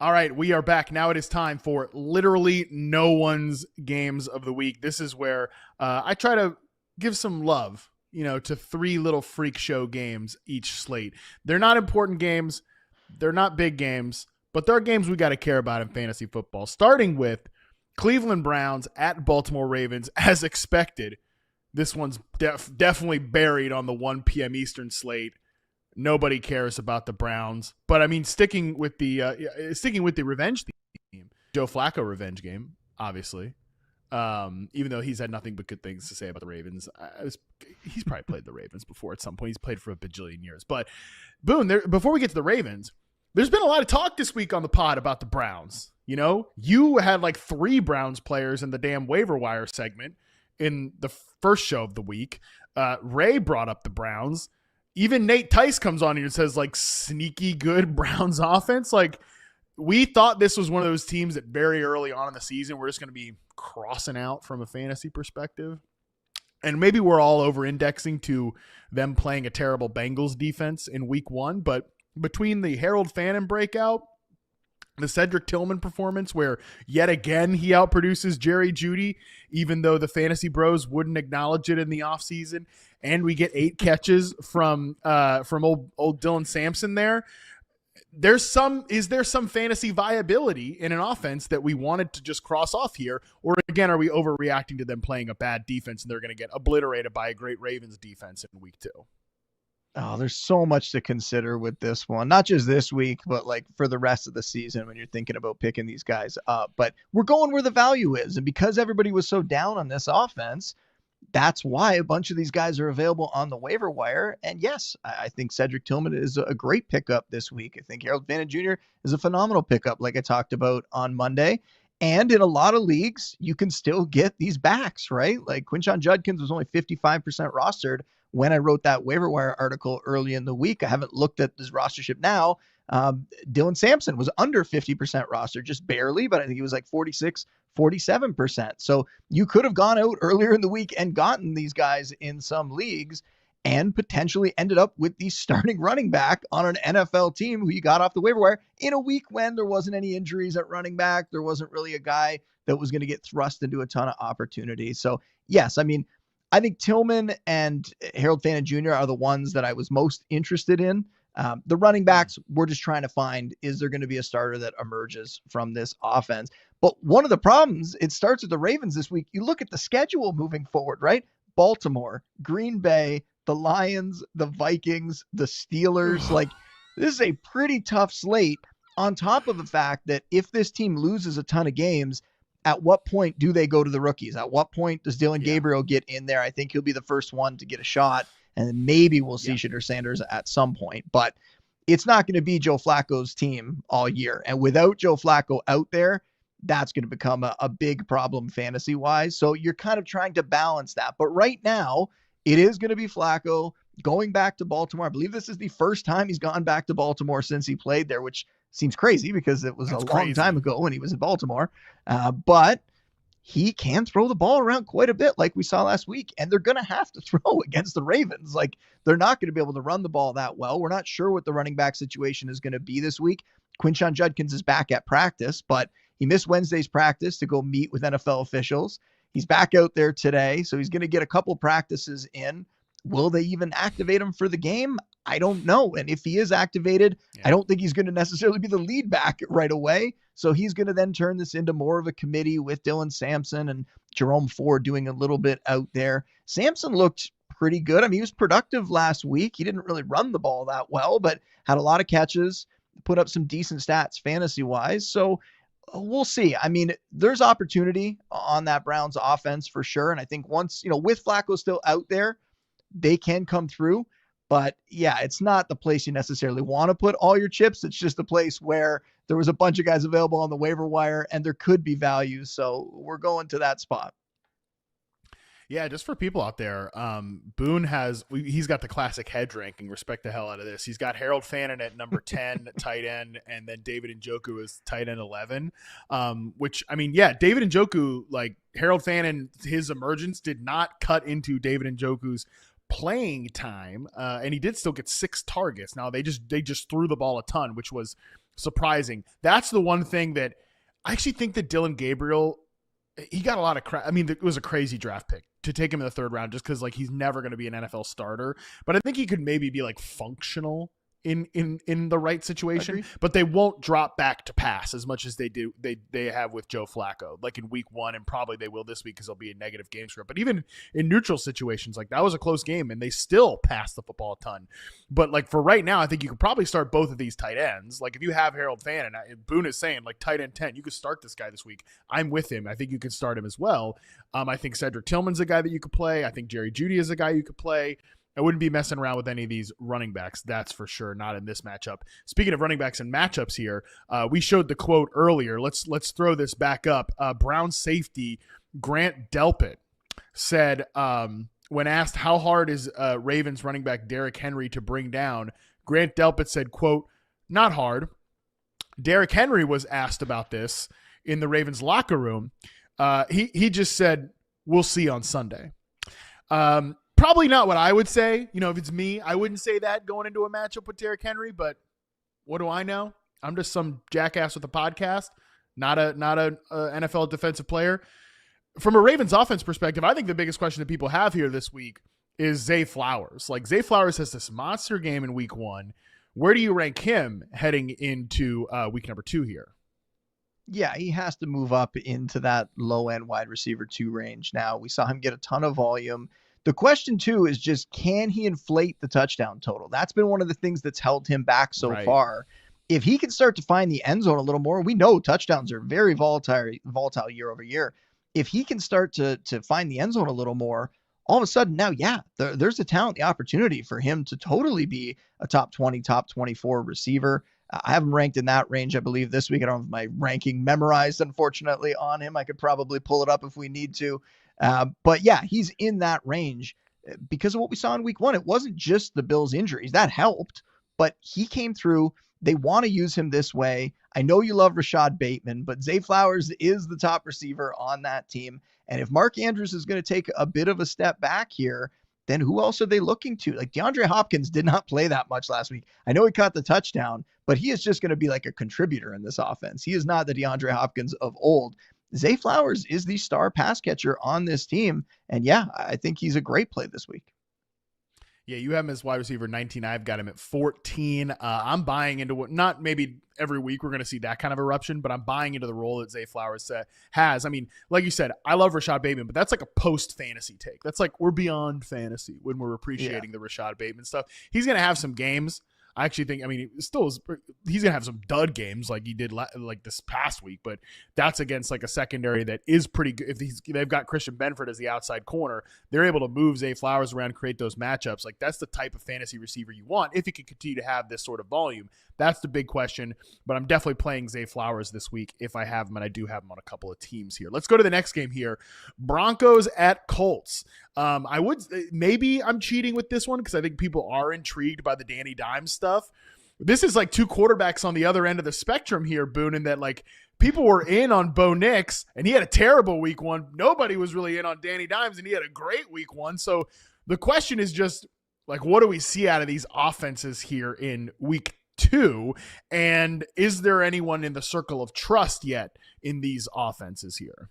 All right, we are back. Now it is time for literally no one's games of the week. This is where I try to give some love, to three little freak show games each slate. They're not important games. They're not big games, but they're games we got to care about in fantasy football, starting with Cleveland Browns at Baltimore Ravens. As expected, this one's definitely buried on the 1 p.m. Eastern slate. Nobody cares about the Browns, but I mean, sticking with the revenge theme, Joe Flacco revenge game, obviously. Even though he's had nothing but good things to say about the Ravens, he's probably played the Ravens before at some point. He's played for a bajillion years. But Boone, before we get to the Ravens, there's been a lot of talk this week on the pod about the Browns. You had like 3 Browns players in the damn waiver wire segment in the first show of the week. Ray brought up the Browns. Even Nate Tice comes on here and says, like, sneaky good Browns offense. Like, we thought this was one of those teams that very early on in the season we're just going to be crossing out from a fantasy perspective. And maybe we're all over-indexing to them playing a terrible Bengals defense in week 1. But between the Harold Fannin breakout, the Cedric Tillman performance where yet again he outproduces Jerry Jeudy, even though the fantasy bros wouldn't acknowledge it in the offseason, and we get 8 catches from old Dylan Sampson there. Is there some fantasy viability in an offense that we wanted to just cross off here? Or again, are we overreacting to them playing a bad defense and they're going to get obliterated by a great Ravens defense in week 2? Oh, there's so much to consider with this one, not just this week, but like for the rest of the season when you're thinking about picking these guys up. But we're going where the value is. And because everybody was so down on this offense, that's why a bunch of these guys are available on the waiver wire. And yes, I think Cedric Tillman is a great pickup this week. I think Harold Fannin Jr. is a phenomenal pickup, like I talked about on Monday. And in a lot of leagues, you can still get these backs, right? Like Quinshon Judkins was only 55% rostered when I wrote that waiver wire article early in the week. I haven't looked at his rostership now. Dylan Sampson was under 50% roster, just barely, but I think he was like 47%. So you could have gone out earlier in the week and gotten these guys in some leagues and potentially ended up with the starting running back on an NFL team who you got off the waiver wire in a week when there wasn't any injuries at running back. There wasn't really a guy that was going to get thrust into a ton of opportunities. So yes, I mean, I think Tillman and Harold Fannin Jr. are the ones that I was most interested in. The running backs, we're just trying to find, is there going to be a starter that emerges from this offense? But one of the problems, it starts with the Ravens this week. You look at the schedule moving forward, right? Baltimore, Green Bay, the Lions, the Vikings, the Steelers. Like, this is a pretty tough slate on top of the fact that if this team loses a ton of games, at what point do they go to the rookies? At what point does Dylan Gabriel get in there? I think he'll be the first one to get a shot, and then maybe we'll see Shedeur Sanders at some point. But it's not going to be Joe Flacco's team all year. And without Joe Flacco out there, that's going to become a big problem fantasy-wise. So you're kind of trying to balance that. But right now, it is going to be Flacco going back to Baltimore. I believe this is the first time he's gone back to Baltimore since he played there, which seems crazy because it was a long time ago when he was in Baltimore. But he can throw the ball around quite a bit like we saw last week, and they're going to have to throw against the Ravens. Like, they're not going to be able to run the ball that well. We're not sure what the running back situation is going to be this week. Quinshon Judkins is back at practice, but he missed Wednesday's practice to go meet with NFL officials. He's back out there today, so he's going to get a couple practices in. Will they even activate him for the game? I don't know. And if he is activated, I don't think he's going to necessarily be the lead back right away. So he's going to then turn this into more of a committee with Dylan Sampson and Jerome Ford doing a little bit out there. Sampson looked pretty good. I mean, he was productive last week. He didn't really run the ball that well, but had a lot of catches, put up some decent stats fantasy-wise. So we'll see. I mean, there's opportunity on that Browns offense for sure. And I think once, with Flacco still out there, they can come through. But yeah, it's not the place you necessarily want to put all your chips. It's just a place where there was a bunch of guys available on the waiver wire and there could be value. So we're going to that spot. Yeah, just for people out there, Boone he's got the classic hedge ranking. Respect the hell out of this. He's got Harold Fannin at number 10 tight end, and then David Njoku is tight end 11. Which, I mean, yeah, David Njoku, like Harold Fannin, his emergence did not cut into David Njoku's playing time, and he did still get 6 targets. Now they just threw the ball a ton, which was surprising. That's the one thing that I actually think that Dylan Gabriel, he got a lot of crap. I mean, it was a crazy draft pick to take him in the third round just because like he's never going to be an NFL starter. But I think he could maybe be like functional in the right situation. Agreed. But they won't drop back to pass as much as they have with Joe Flacco, like in week 1, and probably they will this week because they'll be a negative game script. But even in neutral situations, like that was a close game and they still passed the football a ton. But like for right now, I think you could probably start both of these tight ends. Like if you have Harold Fan and Boone is saying like tight end 10, you could start this guy this week. I'm with him. I think you could start him as well. I think Cedric Tillman's a guy that you could play. I think Jerry Jeudy is a guy you could play. I wouldn't be messing around with any of these running backs. That's for sure. Not in this matchup. Speaking of running backs and matchups here, we showed the quote earlier. Let's throw this back up. Brown safety Grant Delpit said when asked how hard is Ravens running back Derrick Henry to bring down, Grant Delpit said, quote, not hard. Derrick Henry was asked about this in the Ravens locker room. He just said, we'll see on Sunday. Probably not what I would say. You know, if it's me, I wouldn't say that going into a matchup with Derrick Henry, but what do I know? I'm just some jackass with a podcast, not a NFL defensive player. From a Ravens offense perspective, I think the biggest question that people have here this week is Zay Flowers. Like Zay Flowers has this monster game in week 1. Where do you rank him heading into week number 2 here? Yeah, he has to move up into that low end wide receiver 2 range. Now we saw him get a ton of volume. The question, too, is just can he inflate the touchdown total? That's been one of the things that's held him back so far. If he can start to find the end zone a little more, we know touchdowns are very volatile year over year. If he can start to find the end zone a little more, all of a sudden now, there's the talent, the opportunity for him to totally be a top 20, top 24 receiver. I have him ranked in that range, I believe, this week. I don't have my ranking memorized, unfortunately, on him. I could probably pull it up if we need to. But yeah, he's in that range because of what we saw in week 1. It wasn't just the Bills' injuries. That helped, but he came through. They want to use him this way. I know you love Rashad Bateman, but Zay Flowers is the top receiver on that team. And if Mark Andrews is going to take a bit of a step back here, then who else are they looking to? Like DeAndre Hopkins did not play that much last week. I know he caught the touchdown, but he is just going to be like a contributor in this offense. He is not the DeAndre Hopkins of old. Zay Flowers is the star pass catcher on this team. And yeah, I think he's a great play this week. Yeah, you have him as wide receiver 19. I've got him at 14. I'm buying into what, not maybe every week we're going to see that kind of eruption, but I'm buying into the role that Zay Flowers has. I mean, like you said, I love Rashad Bateman, but that's like a post-fantasy take. That's like we're beyond fantasy when we're appreciating the Rashad Bateman stuff. He's going to have some games. I actually think, I mean, he's going to have some dud games like he did like this past week, but that's against like a secondary that is pretty good. If they've got Christian Benford as the outside corner, they're able to move Zay Flowers around, create those matchups. Like that's the type of fantasy receiver you want if he can continue to have this sort of volume. That's the big question, but I'm definitely playing Zay Flowers this week if I have him, and I do have him on a couple of teams here. Let's go to the next game here. Broncos at Colts. Maybe I'm cheating with this one because I think people are intrigued by the Danny Dimes stuff. This is like two quarterbacks on the other end of the spectrum here, Boone, in that like people were in on Bo Nix and he had a terrible week 1. Nobody was really in on Danny Dimes and he had a great week 1. So the question is just like, what do we see out of these offenses here in week 2? And is there anyone in the circle of trust yet in these offenses here?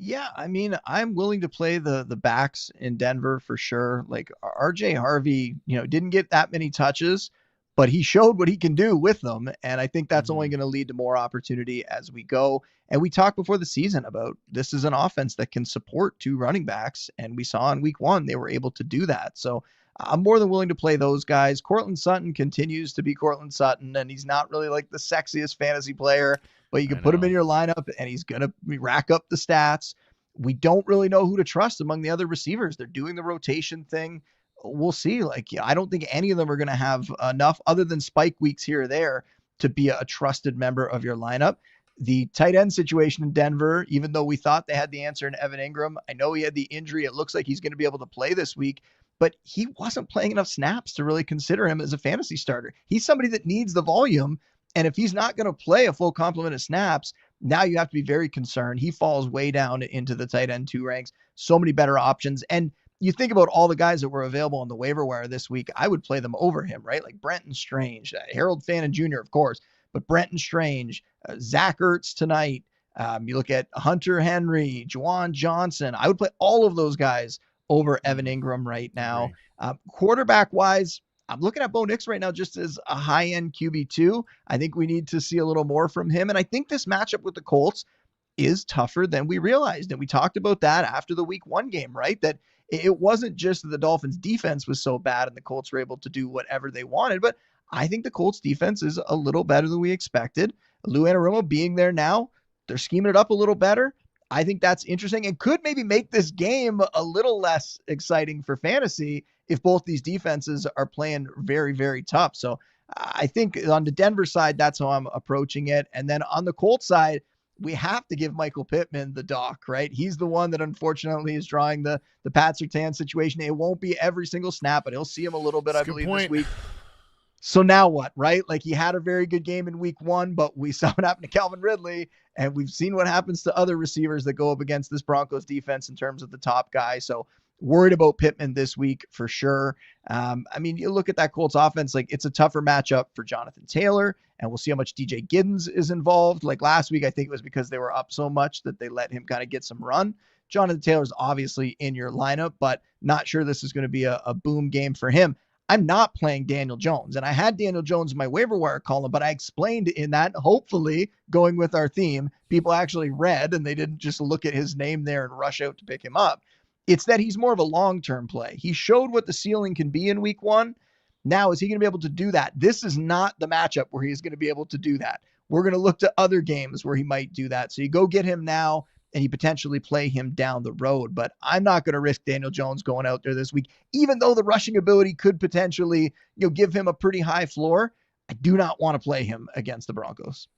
Yeah, I mean, I'm willing to play the backs in Denver for sure. Like RJ Harvey, didn't get that many touches, but he showed what he can do with them. And I think that's only going to lead to more opportunity as we go. And we talked before the season about this is an offense that can support 2 running backs. And we saw in week 1, they were able to do that. So I'm more than willing to play those guys. Cortland Sutton continues to be Cortland Sutton, and he's not really like the sexiest fantasy player, but you can put him in your lineup and he's going to rack up the stats. We don't really know who to trust among the other receivers. They're doing the rotation thing. We'll see. I don't think any of them are going to have enough other than spike weeks here or there to be a trusted member of your lineup. The tight end situation in Denver, even though we thought they had the answer in Evan Ingram, I know he had the injury. It looks like he's going to be able to play this week, but he wasn't playing enough snaps to really consider him as a fantasy starter. He's somebody that needs the volume. And if he's not going to play a full complement of snaps, now you have to be very concerned. He falls way down into the tight end 2 ranks. So many better options. And you think about all the guys that were available on the waiver wire this week, I would play them over him, right? Like Brenton Strange, Harold Fannin Jr., of course, but Brenton Strange, Zach Ertz tonight. You look at Hunter Henry, Juwan Johnson. I would play all of those guys over Evan Ingram right now. Quarterback wise, I'm looking at Bo Nix right now just as a high-end QB2. I think we need to see a little more from him. And I think this matchup with the Colts is tougher than we realized. And we talked about that after the week 1 game, right? That it wasn't just that the Dolphins defense was so bad and the Colts were able to do whatever they wanted, but I think the Colts defense is a little better than we expected. Lou Anarumo being there now, they're scheming it up a little better. I think that's interesting and could maybe make this game a little less exciting for fantasy if both these defenses are playing very, very tough. So I think on the Denver side, that's how I'm approaching it. And then on the Colts side, we have to give Michael Pittman the dock, right? He's the one that unfortunately is drawing the Pat Surtain situation. It won't be every single snap, but he'll see him a little bit, I believe, this week. So now what, right? Like he had a very good game in week 1, but we saw what happened to Calvin Ridley, and we've seen what happens to other receivers that go up against this Broncos defense in terms of the top guy. So worried about Pittman this week for sure. I mean, you look at that Colts offense, like it's a tougher matchup for Jonathan Taylor, and we'll see how much DJ Giddens is involved. Like last week, I think it was because they were up so much that they let him kind of get some run. Jonathan Taylor's obviously in your lineup, but not sure this is going to be a boom game for him. I'm not playing Daniel Jones, and I had Daniel Jones in my waiver wire column, but I explained in that, hopefully going with our theme, people actually read and they didn't just look at his name there and rush out to pick him up. It's that he's more of a long-term play. He showed what the ceiling can be in week 1. Now, is he going to be able to do that? This is not the matchup where he's going to be able to do that. We're going to look to other games where he might do that. So you go get him now and you potentially play him down the road. But I'm not going to risk Daniel Jones going out there this week, even though the rushing ability could potentially, give him a pretty high floor. I do not want to play him against the Broncos.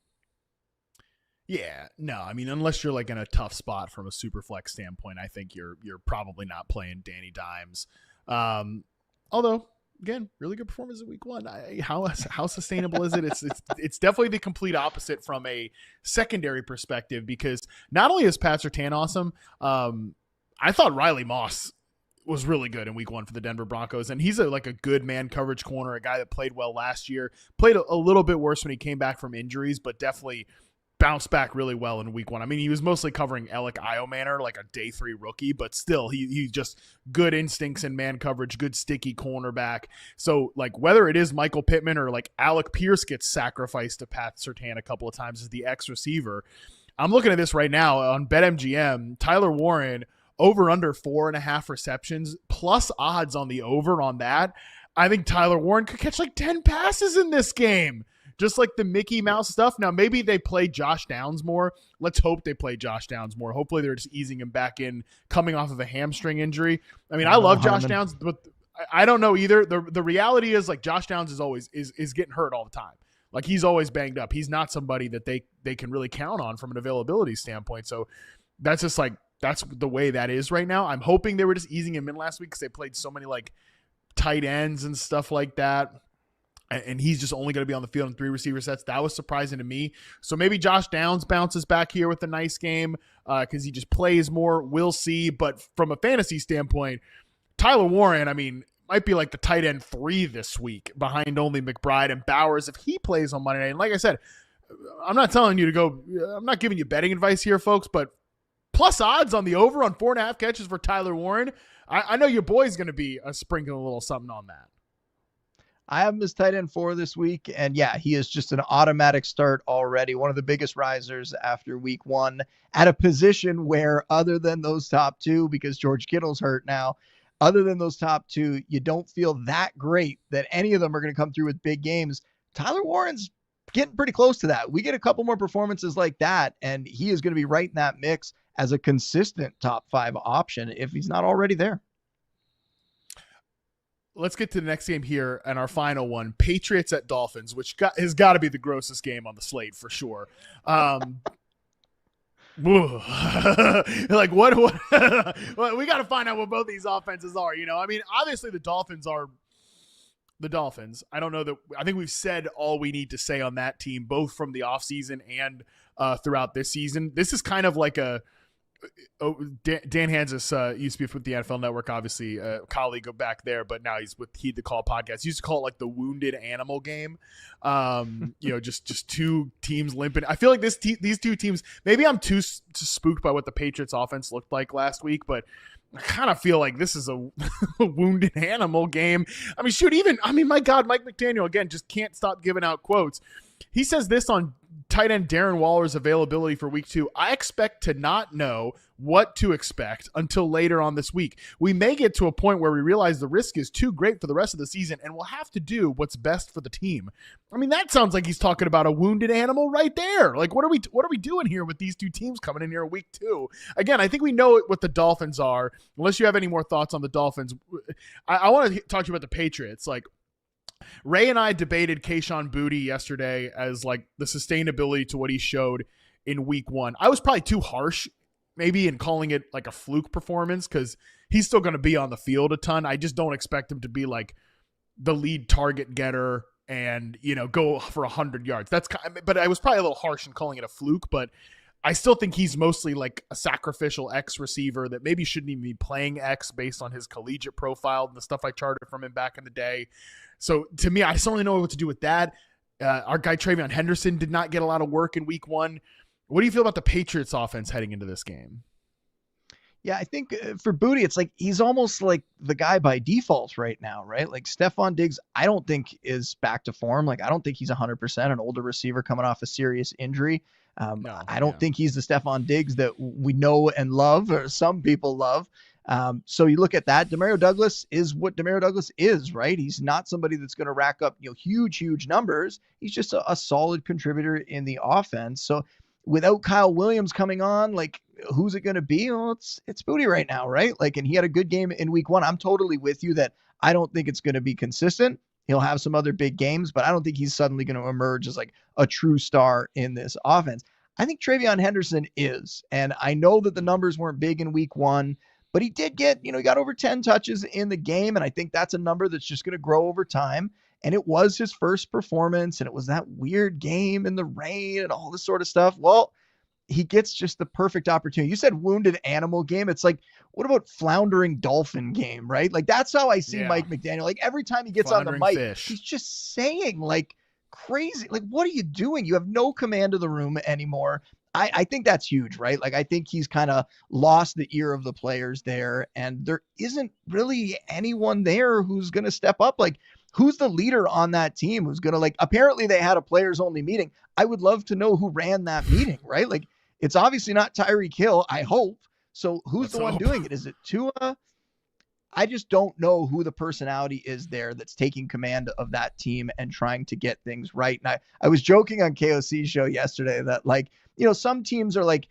Yeah, no, I mean, unless you're like in a tough spot from a super flex standpoint, I think you're probably not playing Danny Dimes. Although, again, really good performance in week 1. How sustainable is it? It's definitely the complete opposite from a secondary perspective, because not only is Pat Surtain awesome, I thought Riley Moss was really good in week 1 for the Denver Broncos, and he's a good man coverage corner, a guy that played well last year, played a little bit worse when he came back from injuries, but definitely bounced back really well in week 1. I mean, he was mostly covering Alec Iomanner, like a day 3 rookie, but still he just good instincts in man coverage, good sticky cornerback. So like whether it is Michael Pittman or like Alec Pierce gets sacrificed to Pat Surtain a couple of times as the X receiver, I'm looking at this right now on BetMGM. Tyler Warren over under 4.5 receptions plus odds on the over on that. I think Tyler Warren could catch like 10 passes in this game. Just like the Mickey Mouse stuff. Now, maybe they play Josh Downs more. Let's hope they play Josh Downs more. Hopefully they're just easing him back in coming off of a hamstring injury. I mean, I love Josh Downs, but I don't know either. The reality is like Josh Downs is getting hurt all the time. Like he's always banged up. He's not somebody that they can really count on from an availability standpoint. So that's just like, that's the way that is right now. I'm hoping they were just easing him in last week because they played so many like tight ends and stuff like that. And he's just only going to be on the field in 3 receiver sets. That was surprising to me. So maybe Josh Downs bounces back here with a nice game because he just plays more. We'll see. But from a fantasy standpoint, Tyler Warren, I mean, might be like the tight end 3 this week behind only McBride and Bowers if he plays on Monday night. And like I said, I'm not telling you to go – I'm not giving you betting advice here, folks, but plus odds on the over on 4.5 catches for Tyler Warren. I know your boy's going to be sprinkling a little something on that. I have him as tight end 4 this week, and yeah, he is just an automatic start already. One of the biggest risers after week 1 at a position where other than those top 2, because George Kittle's hurt now, other than those top 2, you don't feel that great that any of them are going to come through with big games. Tyler Warren's getting pretty close to that. We get a couple more performances like that, and he is going to be right in that mix as a consistent top 5 option if he's not already there. Let's get to the next game here and our final one, Patriots at Dolphins, which has got to be the grossest game on the slate for sure. Like what we got to find out what both these offenses are, I mean, obviously the Dolphins are the Dolphins. I don't know that I think we've said all we need to say on that team, both from the offseason and throughout this season. This is kind of like Dan Hansis used to be with the NFL Network, obviously a colleague back there, but now he's with Heed the Call podcast. He used to call it like the wounded animal game. Just two teams limping. I feel like these two teams, maybe I'm too spooked by what the Patriots offense looked like last week, but I kind of feel like this is a wounded animal game. I mean, my God, Mike McDaniel, again, just can't stop giving out quotes. He says this on tight end Darren Waller's availability for week 2. I expect to not know what to expect until later on this week. We may get to a point where we realize the risk is too great for the rest of the season and we'll have to do what's best for the team. I mean, that sounds like he's talking about a wounded animal right there. Like, what are we doing here with these two teams coming in here week 2? Again, I think we know what the Dolphins are. Unless you have any more thoughts on the Dolphins, I want to talk to you about the Patriots. Like, Ray and I debated Kayshon Boutte yesterday as like the sustainability to what he showed in week 1. I was probably too harsh maybe in calling it like a fluke performance because he's still going to be on the field a ton. I just don't expect him to be like the lead target getter and, go for 100 yards. But I was probably a little harsh in calling it a fluke, but I still think he's mostly like a sacrificial X receiver that maybe shouldn't even be playing X based on his collegiate profile and the stuff I charted from him back in the day. So to me, I just don't really know what to do with that. Our guy Travion Henderson did not get a lot of work in week 1. What do you feel about the Patriots offense heading into this game? Yeah, I think for Boutte, it's like he's almost like the guy by default right now, right? Like Stephon Diggs, I don't think is back to form. Like I don't think he's 100%, an older receiver coming off a serious injury. I don't think he's the Stephon Diggs that we know and love, or some people love. So you look at that, Demario Douglas is what Demario Douglas is, right? He's not somebody that's going to rack up, huge numbers. He's just a solid contributor in the offense. So without Kyle Williams coming on, like who's it going to be? Well, it's Boutte right now, right? Like, and he had a good game in week 1. I'm totally with you that I don't think it's going to be consistent. He'll have some other big games, but I don't think he's suddenly going to emerge as like a true star in this offense. I think Travion Henderson is, and I know that the numbers weren't big in week 1, but he did get, he got over 10 touches in the game. And I think that's a number that's just going to grow over time. And it was his first performance. And it was that weird game in the rain and all this sort of stuff. Well, he gets just the perfect opportunity. You said wounded animal game. It's like, what about floundering dolphin game, right? Like that's how I see Mike McDaniel. Like every time he gets floundering on the mic, he's just saying like crazy. Like, what are you doing? You have no command of the room anymore. I think that's huge, right? Like, I think he's kind of lost the ear of the players there, and there isn't really anyone there who's going to step up. Like, who's the leader on that team who's going to, like, apparently they had a players only meeting. I would love to know who ran that meeting, right? Like, it's obviously not Tyreek Hill, I hope. So who's the one doing it? Is it Tua? I just don't know who the personality is there that's taking command of that team and trying to get things right. And I was joking on KOC's show yesterday that, like, some teams are like,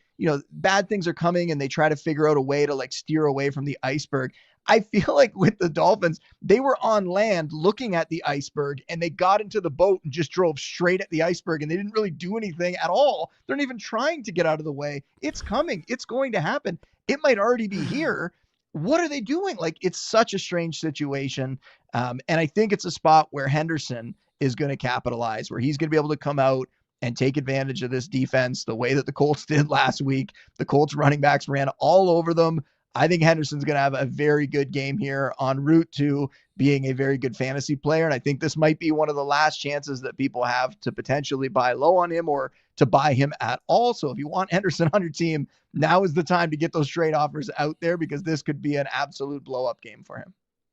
bad things are coming and they try to figure out a way to like steer away from the iceberg. I feel like with the Dolphins, they were on land looking at the iceberg and they got into the boat and just drove straight at the iceberg and they didn't really do anything at all. They're not even trying to get out of the way. It's coming. It's going to happen. It might already be here. What are they doing? Like, it's such a strange situation. And I think it's a spot where Henderson is going to capitalize, where he's going to be able to come out and take advantage of this defense the way that the Colts did last week. The Colts running backs ran all over them. I think Henderson's going to have a very good game here en route to being a very good fantasy player. And I think this might be one of the last chances that people have to potentially buy low on him or to buy him at all. So if you want Henderson on your team, now is the time to get those trade offers out there because this could be an absolute blow up game for him.